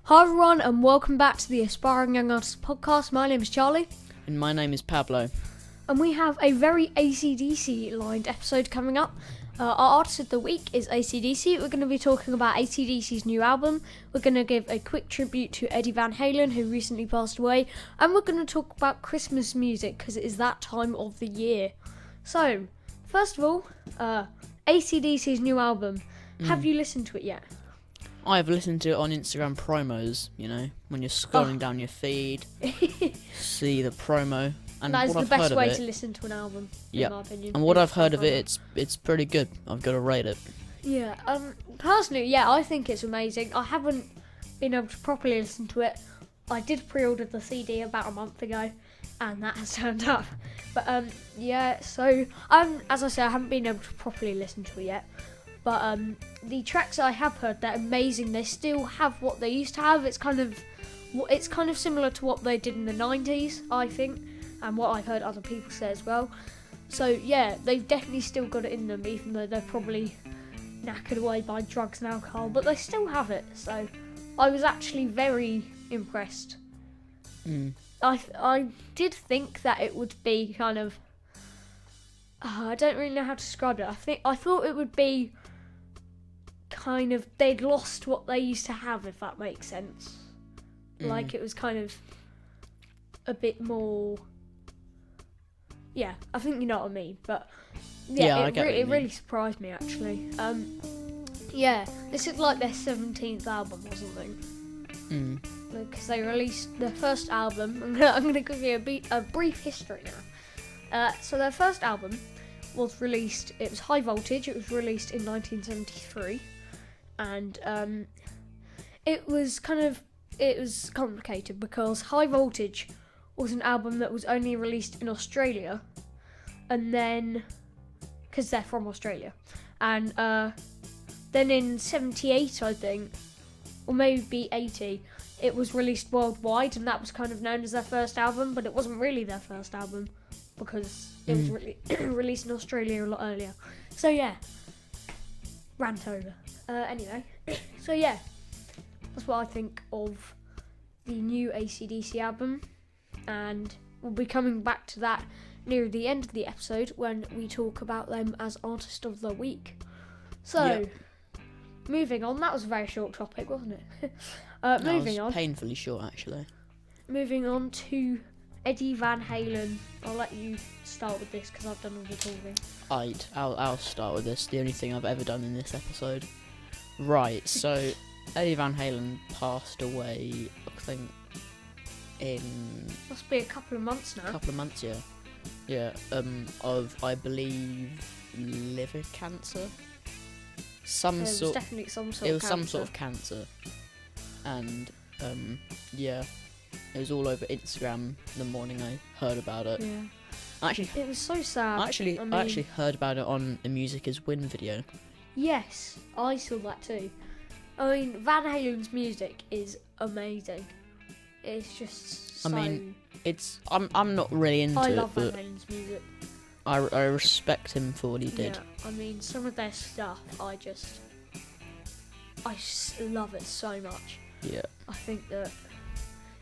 Hi everyone and welcome back to the Aspiring Young Artists podcast. My name is Charlie. And my name is Pablo. And we have a very AC/DC lined episode coming up. Our artist of the week is AC/DC. We're going to be talking about AC/DC's new album. We're going to give a quick tribute to Eddie Van Halen, who recently passed away. And we're going to talk about Christmas music, because it is that time of the year. So, first of all, AC/DC's new album. Have you listened to it yet? I've listened to it on Instagram promos, when you're scrolling down your feed, see the promo. And that is the I've best heard way of to listen to an album, yeah. in my opinion. And what I've heard of it, it's pretty good. I've got to rate it. Yeah, personally, I think it's amazing. I haven't been able to properly listen to it. I did pre-order the CD about a month ago, and that has turned up. But, so, as I say, I haven't been able to properly listen to it yet. But the tracks I have heard, they're amazing. They still have what they used to have. It's kind of similar to what they did in the 90s, I think, and what I've heard other people say as well. So yeah, they've definitely still got it in them, even though they're probably knackered away by drugs and alcohol. But they still have it. So I was actually very impressed. I did think that it would be kind of. I don't really know how to describe it. I thought it would be kind of, they'd lost what they used to have, if that makes sense. Like it was kind of a bit more. Yeah, I think you know what I mean. But it really surprised me actually. This is like their 17th album or something. Because they released their first album. I'm gonna give you a brief history now. So their first album was released, it was High Voltage, it was released in 1973, and it was complicated because High Voltage was an album that was only released in Australia, and then, because they're from Australia, and then in 78 I think, or maybe 80, it was released worldwide, and that was kind of known as their first album, but it wasn't really their first album, because it was released in Australia a lot earlier. So yeah, rant over. Anyway, so yeah, that's what I think of the new AC/DC album, and we'll be coming back to that near the end of the episode when we talk about them as Artist of the Week. So, moving on, that was a very short topic, wasn't it? Moving on. Painfully short, actually. Moving on to Eddie Van Halen. I'll let you start with this because I've done all the talking. I'll start with this. The only thing I've ever done in this episode. Right, so Eddie Van Halen passed away, I think, in... Must be a couple of months now. A couple of months, yeah. Yeah, of, I believe, liver cancer? It was definitely some sort of cancer. It was some sort of cancer. And, it was all over Instagram the morning I heard about it. Yeah. Actually, it was so sad. I actually heard about it on a Music Is Win video. Yes, I saw that too. I mean, Van Halen's music is amazing. It's just so... I'm not really into it. I love Van Halen's music. I respect him for what he did. Yeah, I mean, some of their stuff, I just love it so much. Yeah. I think that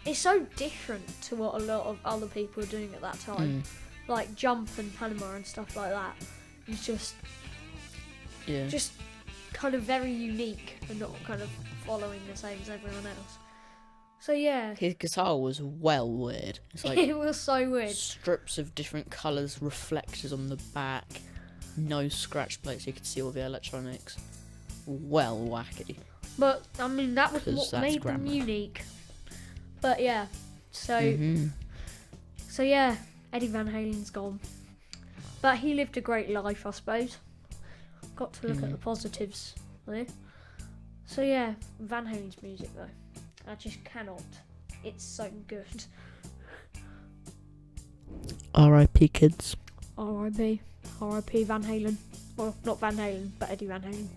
it's so different to what a lot of other people were doing at that time. Like Jump and Panama and stuff like that. It's just kind of very unique and not kind of following the same as everyone else. So yeah. His guitar was well weird. It's like it was so weird. Strips of different colours, reflectors on the back, no scratch plates, you could see all the electronics. Well wacky. But I mean, that was what made them unique. But yeah, so yeah, Eddie Van Halen's gone. But he lived a great life, I suppose. Got to look at the positives there. So yeah, Van Halen's music though, I just cannot. It's so good. R.I.P. kids. R.I.P. R.I.P. Van Halen. Well, not Van Halen, but Eddie Van Halen.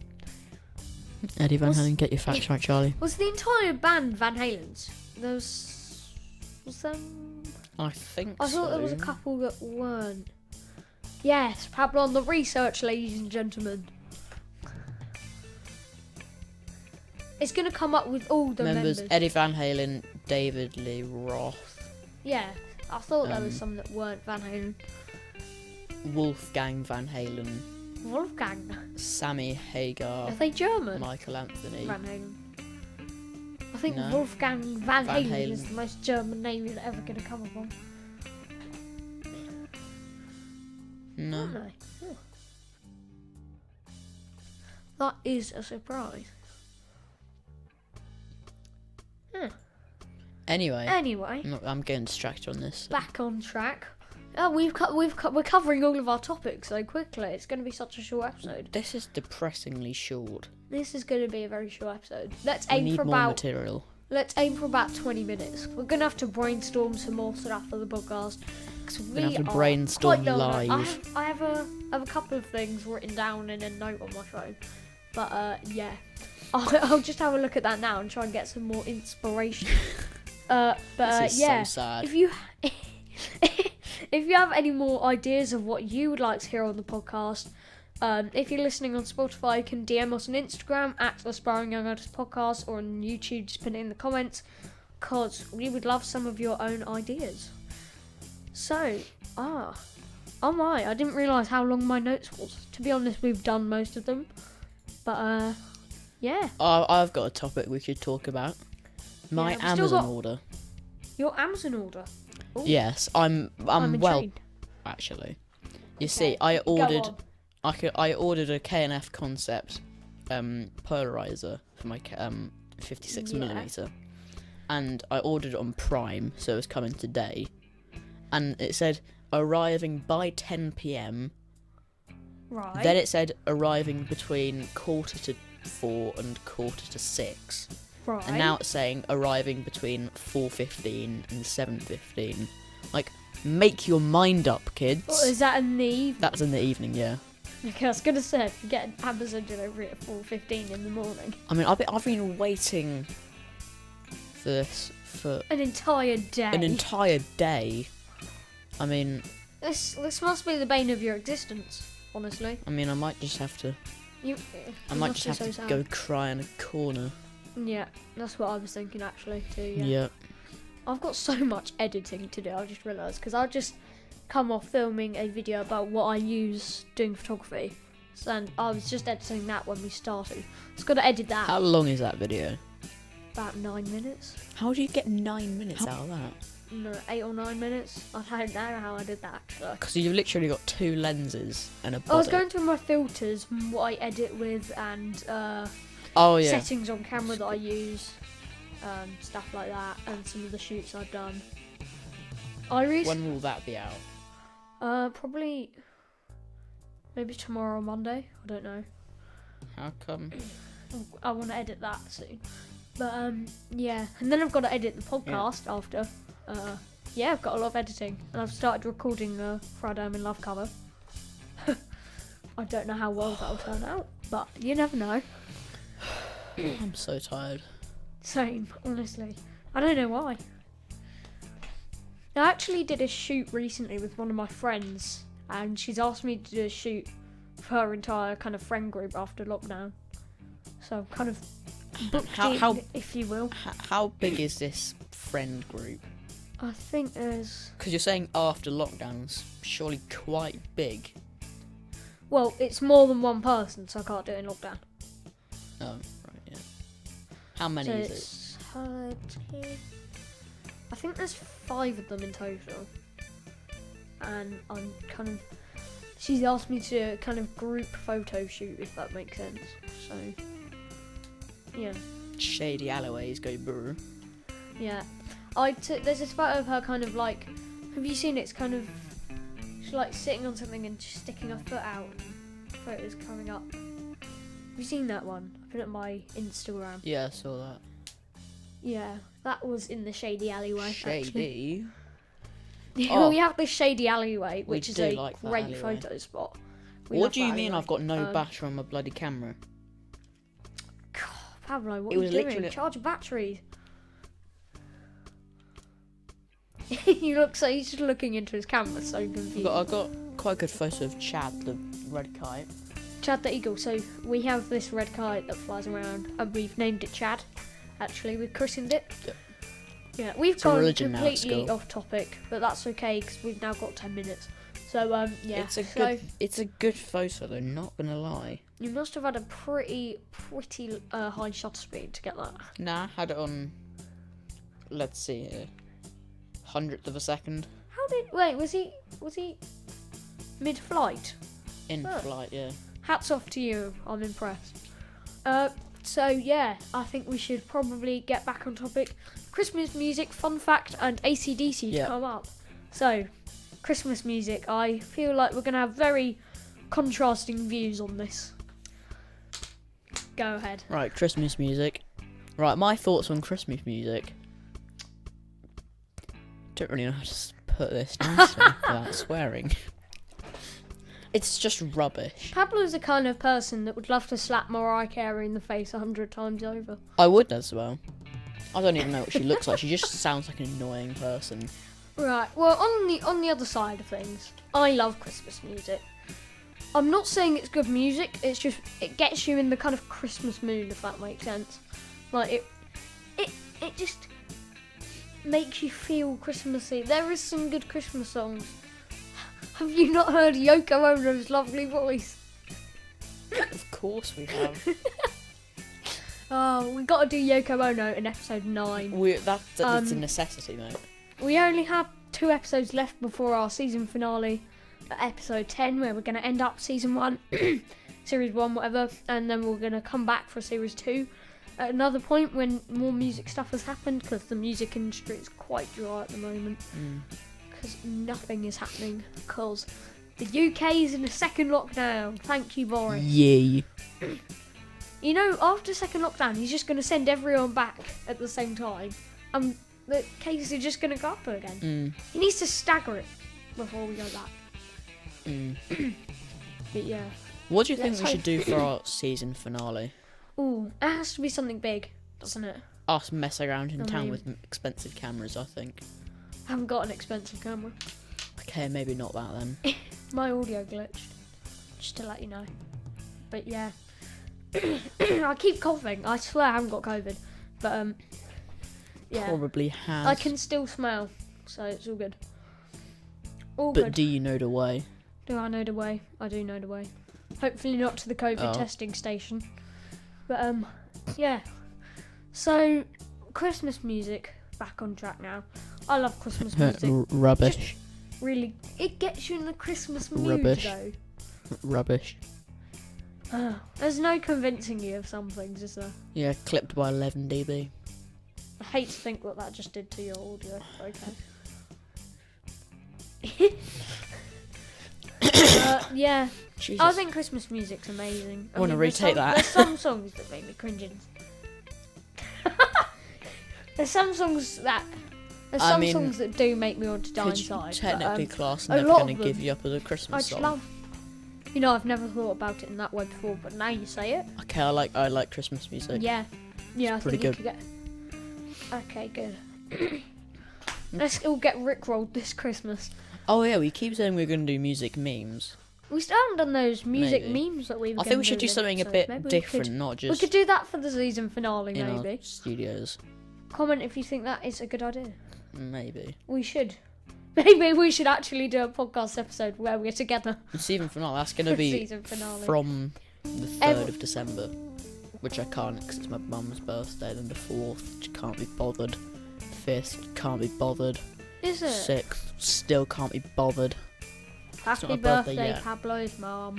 Eddie Van Halen, get your facts right, Charlie. Was the entire band Van Halen's? Was there... I think I thought there was a couple that weren't. Yes, Pablo on the research, ladies and gentlemen. It's going to come up with all the members. Eddie Van Halen, David Lee Roth. Yeah, I thought there was some that weren't Van Halen. Wolfgang Van Halen. Wolfgang. Sammy Hagar. Are they German? Michael Anthony. Van Halen. I think No. Wolfgang Van Halen Halen is the most German name you're ever going to come upon. No. Aren't they? Oh. That is a surprise. Anyway, I'm getting distracted on this. Back on track. Oh, we're covering all of our topics so quickly. It's going to be such a short episode. This is depressingly short. This is going to be a very short episode. We need more material. Let's aim for about 20 minutes. We're going to have to brainstorm some more stuff for the podcast. We're going to have to brainstorm live. I have a couple of things written down in a note on my phone. But, yeah. I'll just have a look at that now and try and get some more inspiration. This is so sad. If you have any more ideas of what you would like to hear on the podcast, if you're listening on Spotify, you can DM us on Instagram at Aspiring Young Artist Podcast, or on YouTube, just put it in the comments, because we would love some of your own ideas. So, oh my, I didn't realise how long my notes was. To be honest, we've done most of them, but yeah. I've got a topic we could talk about. My Amazon order. Your Amazon order? Ooh. Yes, I'm well, actually. You see, I ordered a K&F Concept polarizer for my 56mm, and I ordered it on Prime, so it's coming today, and it said arriving by 10 p.m. Right. Then it said arriving between 4:45 and 6:45. Right. And now it's saying arriving between 4:15 and 7:15. Like, make your mind up, kids. Well, is that in the evening? That's in the evening, yeah. Okay, I was gonna say, if you get an Amazon delivery at 4:15 in the morning. I mean, I've been waiting for this for an entire day. I mean, this must be the bane of your existence, honestly. I mean, I might just have to. I might just have to go cry in a corner. Yeah, that's what I was thinking actually too. Yeah. I've got so much editing to do. I just realised because I just come off filming a video about what I use doing photography, and I was just editing that when we started. Just got to edit that. How long is that video? About 9 minutes. How do you get 9 minutes out of that? No, 8 or 9 minutes. I don't know how I did that actually. Because you've literally got 2 lenses and a body. I was going through my filters, what I edit with, and settings on camera that I use, stuff like that, and some of the shoots I've done. When will that be out? Probably maybe tomorrow or Monday. I don't know. How come? I want to edit that soon. But yeah, and then I've got to edit the podcast after. Yeah, I've got a lot of editing, and I've started recording Friday I'm in Love cover. I don't know how well that'll turn out, but you never know. I'm so tired. Same, honestly. I don't know why. I actually did a shoot recently with one of my friends, and she's asked me to do a shoot for her entire kind of friend group after lockdown. So I'm kind of booked in, if you will. How big is this friend group? I think there's... Because you're saying after lockdown's surely quite big. Well, it's more than one person, so I can't do it in lockdown. Oh, right, yeah. How many is it? I think there's 5 of them in total. And I'm kind of... She's asked me to kind of group photo shoot, if that makes sense. So, yeah. Shady alleyways go brr. Yeah. There's this photo of her kind of like... Have you seen it? It's kind of... She's like sitting on something and just sticking her foot out. Photos coming up. Have you seen that one? I put it on my Instagram. Yeah, I saw that. Yeah, that was in the shady alleyway. Shady? Well, we have this shady alleyway, which is a great photo spot. What do you mean I've got no battery on my bloody camera? God, Pablo, what are you doing? Charge your batteries. You look so he's just looking into his camera, so confused. I got quite a good photo of Chad, the red kite. Chad the Eagle. So we have this red kite that flies around, and we've named it Chad. Actually, we've christened it. Yep. Yeah, we've It's a gone religion now at completely school. off topic, but that's okay because we've now got 10 minutes. So yeah. It's a good photo though. Not gonna lie. You must have had a pretty high shutter speed to get that. Nah, had it on. Let's see here. 100th of a second. Was he mid-flight? In Oh. flight, yeah. Hats off to you. I'm impressed. So yeah, I think we should probably get back on topic. Christmas music, fun fact, and AC/DC to come up. So, Christmas music. I feel like we're gonna have very contrasting views on this. Go ahead. Right, Christmas music. Right, my thoughts on Christmas music. Don't really know how to put this nicely without swearing. It's just rubbish. Pablo's the kind of person that would love to slap Mariah Carey in the face 100 times over. I would as well. I don't even know what she looks like. She just sounds like an annoying person. Right. Well, on the other side of things, I love Christmas music. I'm not saying it's good music. It's just it gets you in the kind of Christmas mood, if that makes sense. Like it just makes you feel Christmassy. There is some good Christmas songs. Have you not heard Yoko Ono's lovely voice? Of course we have. Oh, we got to do Yoko Ono in episode 9. That's a necessity, mate. We only have 2 episodes left before our season finale, episode 10, where we're going to end up season 1, series 1, whatever, and then we're going to come back for series 2 at another point when more music stuff has happened, because the music industry is quite dry at the moment. Because nothing is happening, because the UK is in a second lockdown. Thank you, Boris. Yay. You know, after second lockdown, he's just going to send everyone back at the same time. And the cases are just going to go up again. He needs to stagger it before we go back. But yeah. What do you think we should do for our season finale? Ooh, it has to be something big, doesn't it? Us mess around in town with expensive cameras, I think. I haven't got an expensive camera. Okay, maybe not that then. My audio glitched, just to let you know. But yeah. I keep coughing. I swear I haven't got COVID. But yeah. Probably has. I can still smell, so it's all good. All but good. do you know the way? Do I know the way? I do know the way. Hopefully not to the COVID testing station. But yeah. So Christmas music, back on track now. I love Christmas music. Rubbish. Just really, it gets you in the Christmas mood Rubbish. though. Rubbish. There's no convincing you of some things, is there? Yeah, clipped by 11 dB. I hate to think what that just did to your audio. Okay. Yeah. Jesus. I think Christmas music's amazing. I want to retake that. There's some songs that make me cringing. There's some songs that do make me want to die inside. Technically, class a never lot going of to give you up as a Christmas I song. love. You know, I've never thought about it in that way before, but now you say it. Okay, I like Christmas music. Yeah, I pretty think good. you could get. Okay, good. Let's all get rickrolled this Christmas. Oh yeah, we keep saying we're going to do music memes. We still haven't done those music Maybe. memes that we've. I think we should do something a bit different, not just We could do that for the season finale, in maybe. our studios. Comment if you think that is a good idea. Maybe. We should. Maybe we should actually do a podcast episode where we're together. The season finale, that's going to be Season finale. from the 3rd of December, which I can't because it's my mum's birthday. Then the 4th, which can't be bothered. 5th, can't be bothered. Is it? 6th, still can't be bothered. Happy my birthday birthday, yet. Pablo's mum.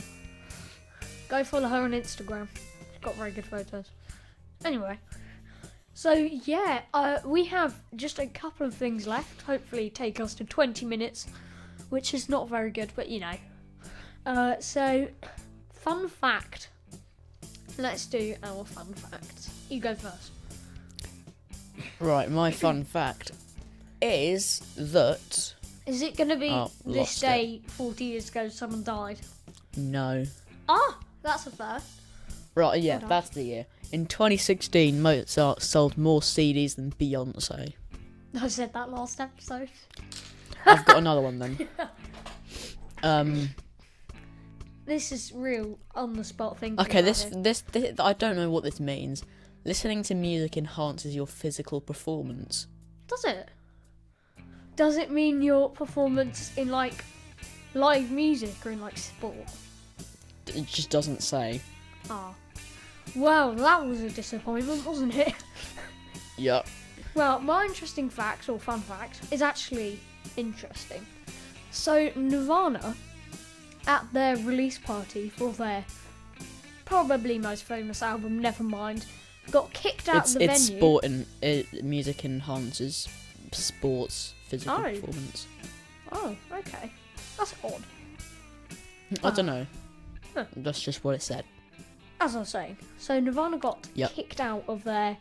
Go follow her on Instagram. She's got very good photos. Anyway. So, yeah, we have just a couple of things left. Hopefully take us to 20 minutes, which is not very good, but you know. So, fun fact. Let's do our fun facts. You go first. Right, my fun fact is that... Is it going to be this lost day 40 years ago someone died? No. Ah, that's a first. Right, yeah, Hold on. that's the year. In 2016, Mozart sold more CDs than Beyonce. I said that last episode. I've got another one then. this is real on the spot thinking. Okay, about this I don't know what this means. Listening to music enhances your physical performance. Does it? Does it mean your performance in like live music or in like sport? It just doesn't say. Ah. Well, that was a disappointment, wasn't it? Yep. Well, my interesting fact, or fun fact, is actually interesting. So, Nirvana, at their release party for their probably most famous album, Nevermind, got kicked out of the venue. It's sport and music enhances sports physical performance. Oh, okay. That's odd. I don't know. Huh. That's just what it said. As I was saying, so Nirvana got Yep. kicked out of their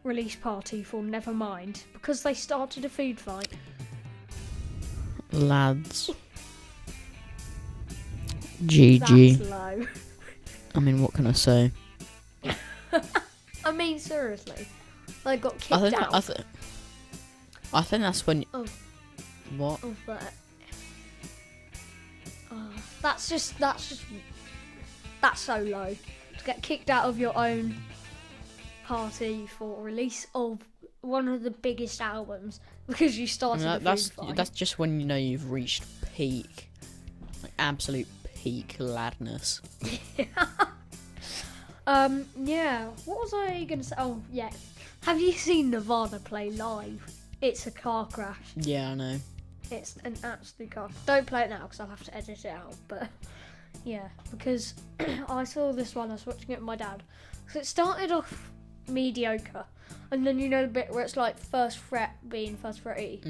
release party for Nevermind because they started a food fight. Lads. GG. That's low. I mean, what can I say? I mean, seriously. They got kicked out I think that's when... Oh. What? of that. That's so low. To get kicked out of your own party for release of one of the biggest albums because you started a food fight. That's just when you know you've reached peak. Like, absolute peak ladness. Yeah. What was I gonna say? Oh, yeah. Have you seen Nirvana play live? It's a car crash. Yeah, I know. It's an absolute car. Don't play it now because I'll have to edit it out. But yeah, because I saw this one. I was watching it with my dad. So it started off mediocre, and then you know the bit where it's like first fret being first fret E.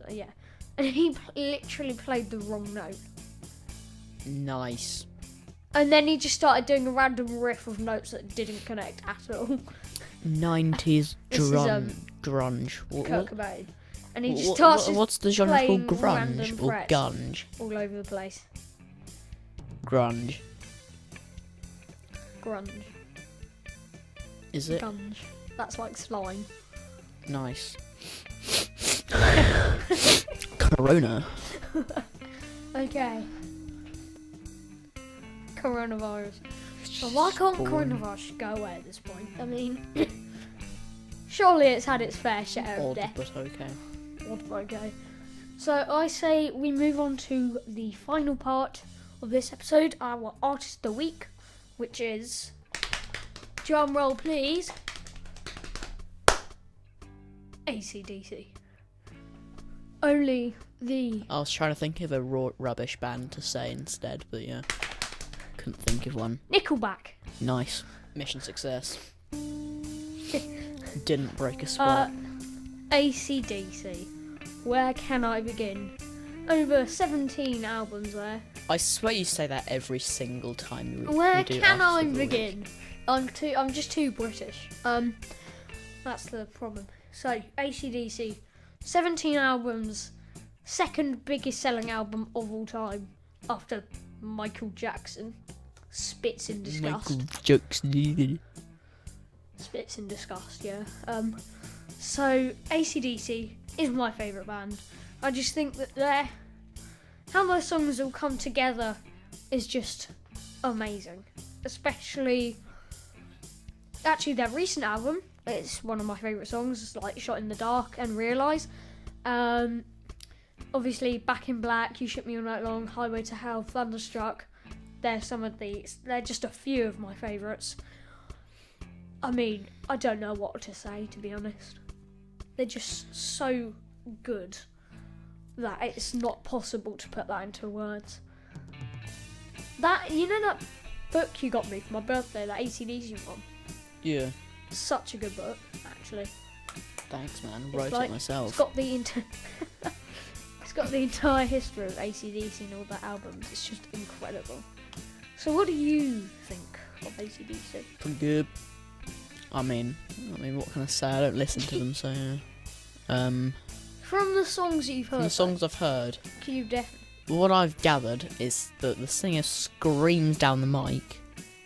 Yeah, and he literally played the wrong note. Nice. And then he just started doing a random riff of notes that didn't connect at all. 90s grunge. Kurt Cobain. And he just starts what's the genre called? playing Grunge random or frets gunge? all over the place. Grunge. Grunge. Is it? Gunge. That's like slime. Nice. Corona. Okay. Coronavirus. Well, why can't coronavirus go away at this point? I mean, surely it's had its fair share of Odd, death. but okay. Odd, but okay. So I say we move on to the final part of this episode, our Artist of the Week, which is, drum roll please, AC/DC. Only the... I was trying to think of a raw rubbish band to say instead, but yeah. Couldn't think of one. Nickelback. Nice. Mission success. Didn't break a sweat. AC/DC. Where can I begin? Over 17 albums there. I swear you say that every single time you Where do can I Artist of the Week. begin? I'm just too British. That's the problem. So AC/DC, 17 albums, second biggest selling album of all time after Michael Jackson. Spits in disgust. Michael Jackson. Spits in disgust, yeah. So AC/DC is my favourite band. I just think that how their songs all come together is just amazing. Especially, actually their recent album, it's one of my favourite songs. It's like Shot in the Dark and Realise. Obviously Back in Black, You Shook Me All Night Long, Highway to Hell, Thunderstruck. They're just a few of my favourites. I mean, I don't know what to say, to be honest. They're just so good that it's not possible to put that into words. That, you know that book you got me for my birthday, that AC/DC one? Yeah. Such a good book, actually. Thanks, man. Wrote it myself. It's got the it's got the entire history of AC/DC and all their albums. It's just incredible. So what do you think of AC/DC? Pretty good. I mean, what can I say? I don't listen to them, so yeah. From the songs that you've heard, From the songs I've heard, you definitely. what I've gathered is that the singer screams down the mic.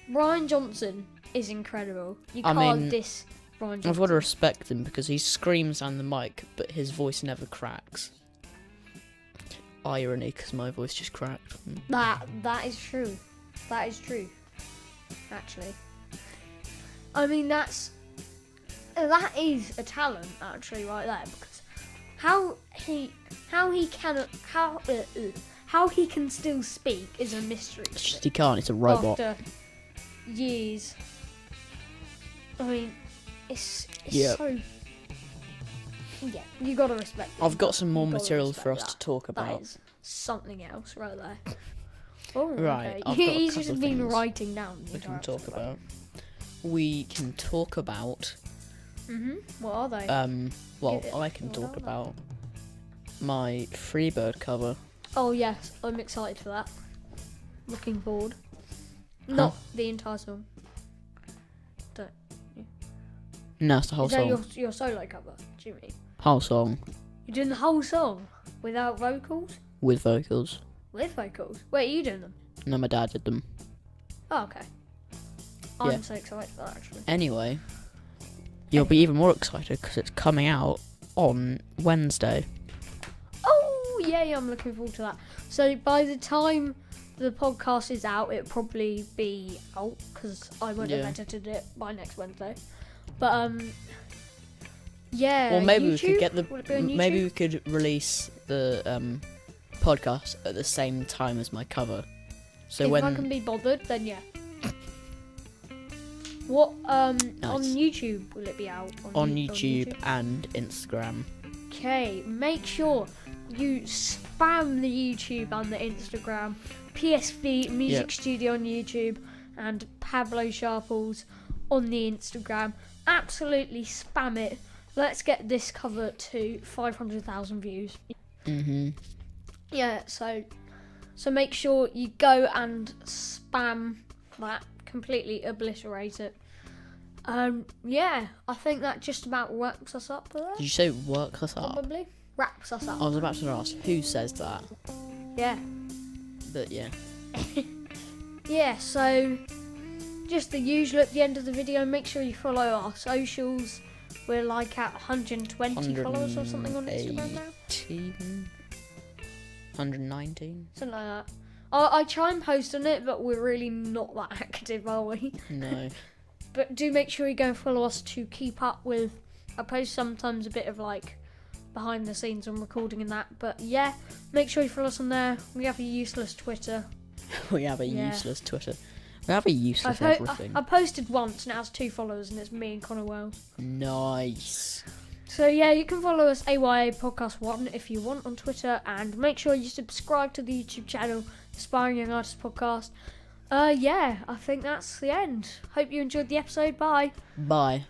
Brian Johnson is incredible. You I can't mean, diss Brian Johnson. I've got to respect him because he screams down the mic, but his voice never cracks. irony because my voice just cracked. That is true. That is true. Actually, I mean that is a talent actually right there, because how he can still speak is a mystery. It's just he can't. It's a robot. After years, I mean, it's so. Yeah, you gotta respect it. I've got some more material for us to talk about. That is something else right there. Oh, right, okay. I've got He's a couple just of been things writing down. we can talk about. We can talk about. What are they? Well, I can talk about my Freebird cover. Oh yes, I'm excited for that. Looking forward. Not the entire song. Don't. No, it's the whole Is song. that your solo cover, do you mean? Whole song. You're doing the whole song without vocals? With vocals. With vocals? Wait, are you doing them? No, my dad did them. Oh, okay. I'm so excited for that actually. Anyway, you'll be even more excited because it's coming out on Wednesday. Oh, yay, I'm looking forward to that. So by the time the podcast is out, it'll probably be out because I won't have edited it by next Wednesday. But, yeah. Or maybe YouTube? we could get Maybe we could release the podcast at the same time as my cover. So if when I can be bothered, then yeah. What on YouTube will it be out? On YouTube and Instagram. Okay, make sure you spam the YouTube and the Instagram. PSV Music Studio on YouTube and Pablo Sharples on the Instagram. Absolutely spam it. Let's get this cover to 500,000 views. Yeah, so make sure you go and spam that, completely obliterate it. Yeah, I think that just about wraps us up there. Did you say work us up? Probably wraps us up. I was about to ask who says that. Yeah. But yeah. Yeah, so just the usual at the end of the video. Make sure you follow our socials. We're like at 120 followers or something on Instagram now. 119. Something like that. I try and post on it, but we're really not that active, are we? No. But do make sure you go and follow us to keep up with. I post sometimes a bit of like behind the scenes on recording and that. But yeah, make sure you follow us on there. We have a useless Twitter. We have a useless Twitter. We have a useless everything. I posted once and it has 2 followers and it's me and Connor Wells. Nice. So yeah, you can follow us AYA Podcast 1 if you want on Twitter, and make sure you subscribe to the YouTube channel Aspiring Young Artist Podcast. Yeah, I think that's the end. Hope you enjoyed the episode. Bye. Bye.